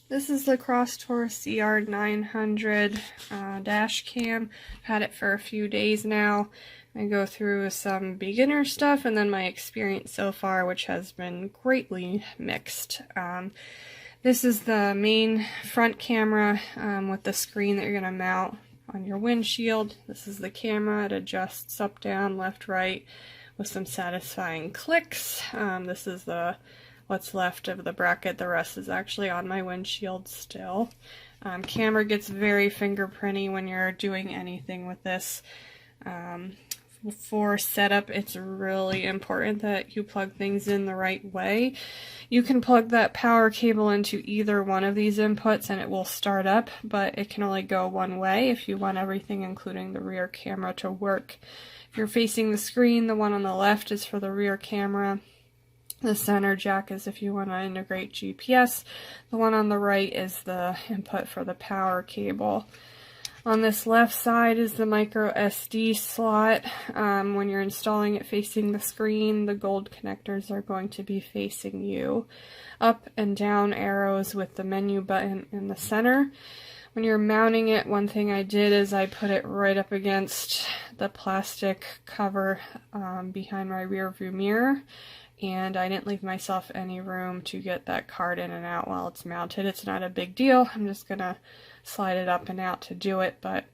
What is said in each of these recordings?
This is the Crosstour CR900 dash cam. I've had it for a few days now. I go through some beginner stuff and then my experience so far, which has been greatly mixed. This is the main front camera with the screen that you're going to mount on your windshield. This is the camera. It adjusts up, down, left, right with some satisfying clicks. This is what's left of the bracket. The rest is actually on my windshield still. Camera gets very fingerprinty when you're doing anything with this. For setup, it's really important that you plug things in the right way. You can plug that power cable into either one of these inputs and it will start up, but it can only go one way if you want everything, including the rear camera, to work. If you're facing the screen, the one on the left is for the rear camera. The center jack is if you want to integrate GPS. The one on the right is the input for the power cable. On this left side is the micro SD slot. When you're installing it facing the screen, the gold connectors are going to be facing you. Up and down arrows with the menu button in the center. When you're mounting it, one thing I did is I put it right up against the plastic cover behind my rear view mirror, and I didn't leave myself any room to get that card in and out while it's mounted. It's not a big deal. I'm just gonna slide it up and out to do it, but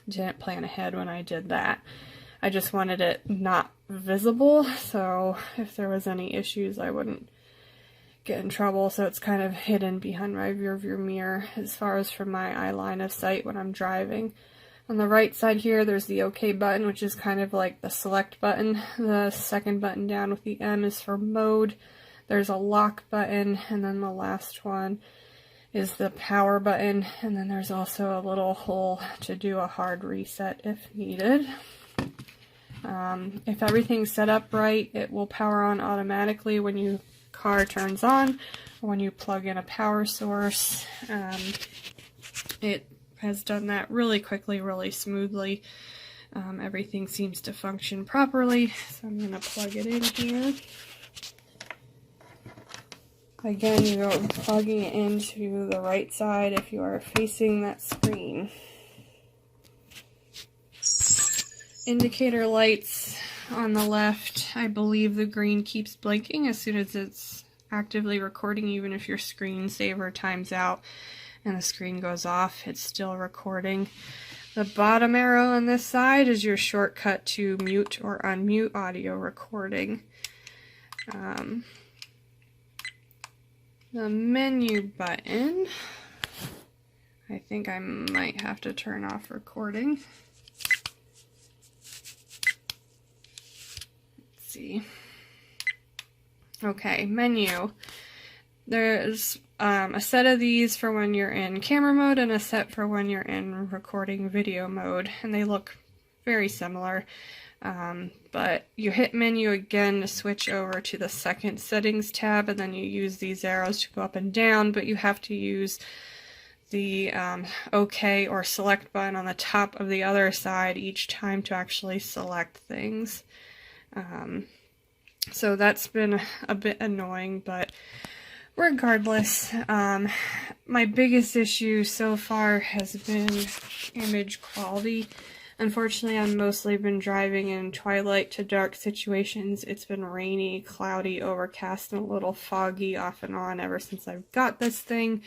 didn't plan ahead when I did that. I just wanted it not visible, so if there was any issues I wouldn't get in trouble. So it's kind of hidden behind my rear view mirror as far as from my eye line of sight when I'm driving. On the right side here, there's the OK button, which is kind of like the select button. The second button down with the M is for mode. There's a lock button, and then the last one is the power button, and then there's also a little hole to do a hard reset if needed. If everything's set up right, it will power on automatically when your car turns on or when you plug in a power source. It has done that really quickly, really smoothly. Everything seems to function properly, so I'm going to plug it in here. Again, you're plugging it into the right side if you are facing that screen. Indicator lights on the left. I believe the green keeps blinking as soon as it's actively recording, even if your screensaver times out and the screen goes off, it's still recording. The bottom arrow on this side is your shortcut to mute or unmute audio recording. The menu button, I think I might have to turn off recording. Let's see. Okay, menu. There's a set of these for when you're in camera mode and a set for when you're in recording video mode, and they look very similar. But you hit menu again to switch over to the second settings tab, and then you use these arrows to go up and down, but you have to use the OK or select button on the top of the other side each time to actually select things. So that's been a bit annoying, but regardless, my biggest issue so far has been image quality. Unfortunately, I've mostly been driving in twilight to dark situations. It's been rainy, cloudy, overcast, and a little foggy off and on ever since I've got this thing.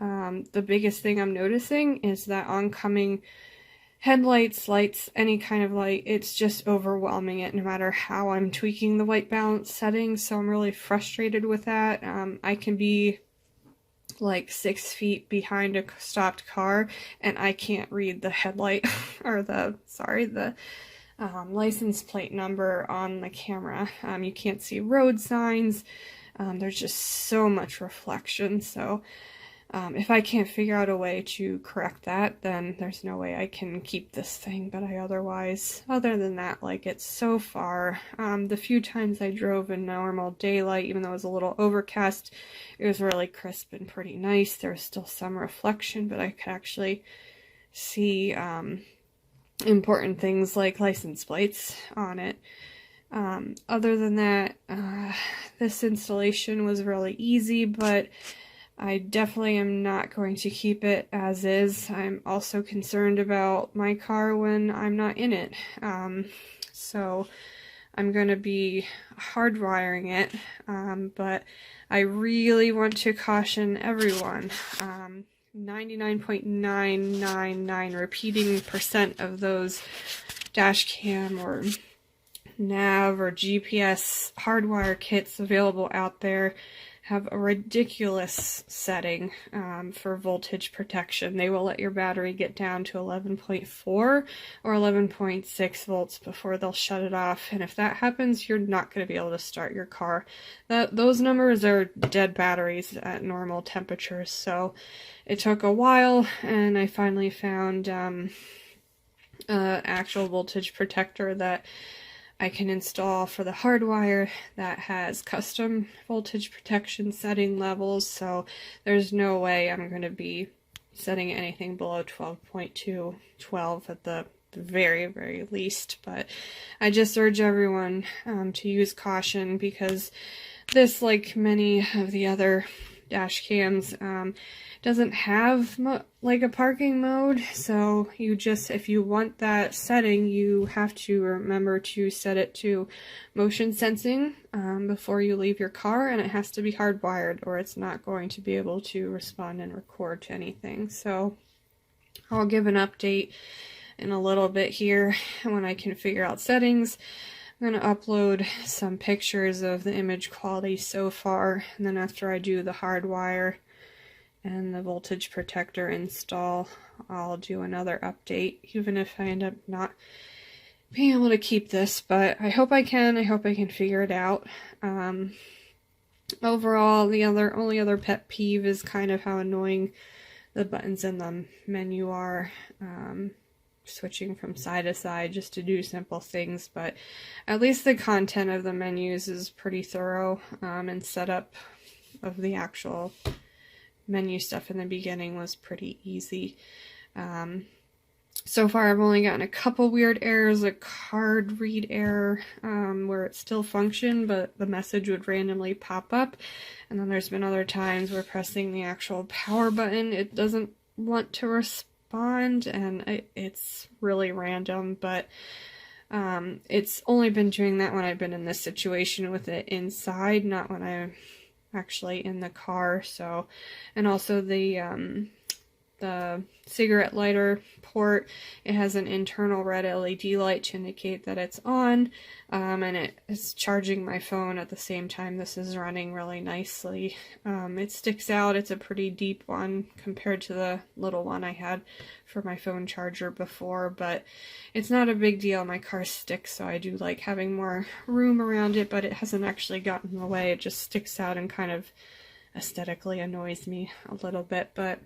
The biggest thing I'm noticing is that oncoming headlights, lights, any kind of light, it's just overwhelming it no matter how I'm tweaking the white balance settings, so I'm really frustrated with that. I can be like 6 feet behind a stopped car, and I can't read the headlight or the license plate number on the camera. You can't see road signs. There's just so much reflection. So if I can't figure out a way to correct that, then there's no way I can keep this thing. But other than that, like, it's so far. The few times I drove in normal daylight, even though it was a little overcast, it was really crisp and pretty nice. There was still some reflection, but I could actually see important things like license plates on it. Other than that, this installation was really easy, but I definitely am not going to keep it as is. I'm also concerned about my car when I'm not in it. So I'm going to be hardwiring it, but I really want to caution everyone. 99.999 repeating % of those dash cam or nav or GPS hardwire kits available out there have a ridiculous setting for voltage protection. They will let your battery get down to 11.4 or 11.6 volts before they'll shut it off. And if that happens, you're not going to be able to start your car. Those numbers are dead batteries at normal temperatures. So it took a while, and I finally found an actual voltage protector that I can install for the hardwire that has custom voltage protection setting levels, so there's no way I'm going to be setting anything below 12.2, 12 at the very, very least. But I just urge everyone to use caution, because this, like many of the other dash cams, doesn't have like a parking mode. So if you want that setting, you have to remember to set it to motion sensing before you leave your car, and it has to be hardwired or it's not going to be able to respond and record to anything. So I'll give an update in a little bit here when I can figure out settings. I'm going to upload some pictures of the image quality so far, and then after I do the hardwire and the voltage protector install, I'll do another update, even if I end up not being able to keep this, but I hope I can. I hope I can figure it out. Overall, the only other pet peeve is kind of how annoying the buttons in the menu are. Switching from side to side just to do simple things, but at least the content of the menus is pretty thorough, and setup of the actual menu stuff in the beginning was pretty easy. So far I've only gotten a couple weird errors, a card read error where it still functioned but the message would randomly pop up, and then there's been other times where pressing the actual power button it doesn't want to respond, and it's really random. But it's only been doing that when I've been in this situation with it inside, not when I'm actually in the car. So, and also the cigarette lighter port, it has an internal red LED light to indicate that it's on, and it is charging my phone at the same time this is running really nicely. It sticks out. It's a pretty deep one compared to the little one I had for my phone charger before, but it's not a big deal. My car sticks, so I do like having more room around it, but it hasn't actually gotten in the way. It just sticks out and kind of aesthetically annoys me a little bit, but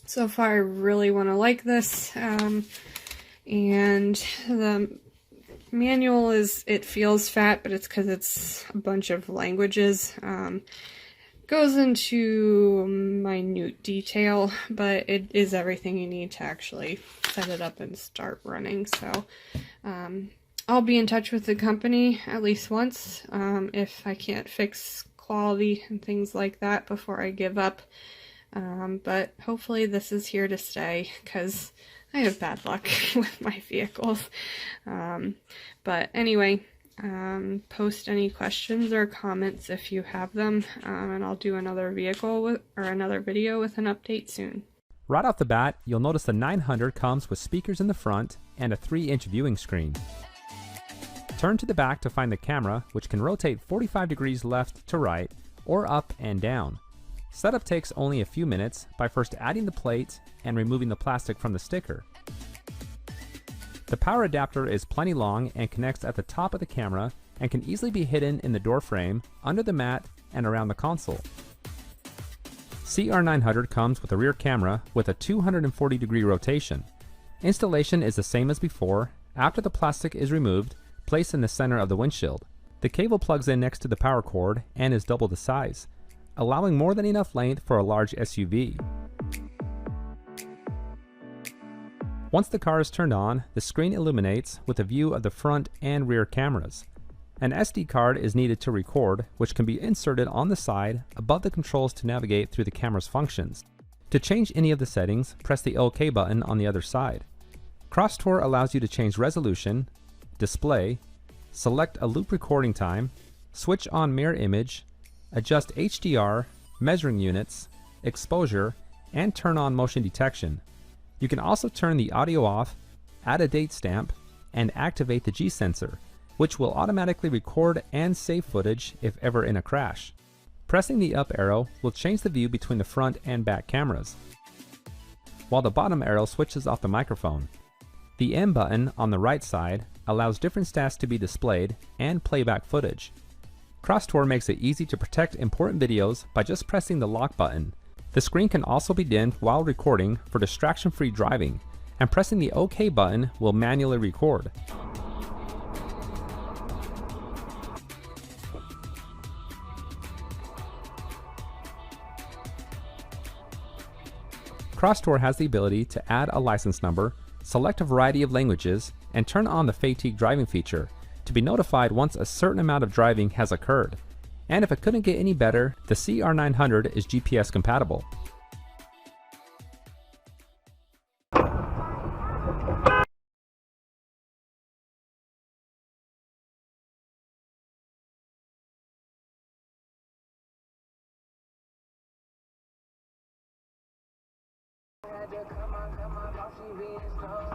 so far I really want to like this. And the manual it feels fat, but it's because it's a bunch of languages. Goes into minute detail, but it is everything you need to actually set it up and start running. So I'll be in touch with the company at least once if I can't fix quality and things like that before I give up. But hopefully this is here to stay, because I have bad luck with my vehicles. But anyway, post any questions or comments if you have them, and I'll do another video with an update soon. Right off the bat, you'll notice the 900 comes with speakers in the front and a 3-inch viewing screen. Turn to the back to find the camera, which can rotate 45 degrees left to right or up and down. Setup takes only a few minutes by first adding the plate and removing the plastic from the sticker. The power adapter is plenty long and connects at the top of the camera and can easily be hidden in the door frame, under the mat, and around the console. CR900 comes with a rear camera with a 240-degree rotation. Installation is the same as before. After the plastic is removed, place in the center of the windshield. The cable plugs in next to the power cord and is double the size, allowing more than enough length for a large SUV. Once the car is turned on, the screen illuminates with a view of the front and rear cameras. An SD card is needed to record, which can be inserted on the side above the controls to navigate through the camera's functions. To change any of the settings, press the OK button on the other side. Crosstour allows you to change resolution, display, select a loop recording time, switch on mirror image, adjust HDR, measuring units, exposure, and turn on motion detection. You can also turn the audio off, add a date stamp, and activate the G sensor, which will automatically record and save footage if ever in a crash. Pressing the up arrow will change the view between the front and back cameras, while the bottom arrow switches off the microphone. The M button on the right side allows different stats to be displayed and playback footage. Crosstour makes it easy to protect important videos by just pressing the lock button. The screen can also be dimmed while recording for distraction-free driving, and pressing the OK button will manually record. Crosstour has the ability to add a license number, select a variety of languages, and turn on the fatigue driving feature to be notified once a certain amount of driving has occurred. And if it couldn't get any better, the CR900 is GPS compatible. Come on, boss, she being slow.